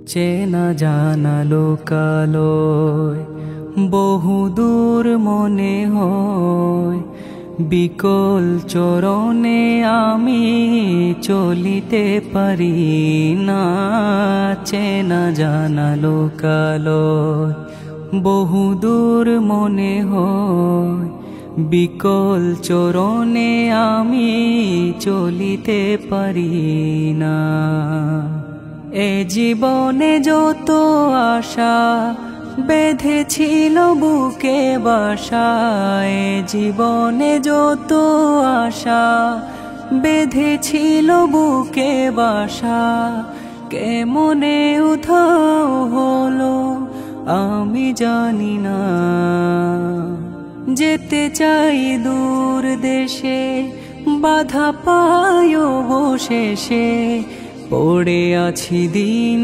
চেনা জানা লোকালয় বহুদূর মনে হয়, বিকল চরণে আমি চলিতে পারি না। চেনা জানা লোকালয় বহুদূর মনে হয়, বিকল চরণে আমি চলিতে পারি না। এ জীবনে যত আশা বেঁধেছিল বুকে বাসা, এ জীবনে যত আশা বেঁধেছিল বুকে বাসা, কেমনে উধাও হলো আমি জানি না। যেতে চাই দূর দেশে, বাধা পায় অবশেষে, পড়ে আছি দিন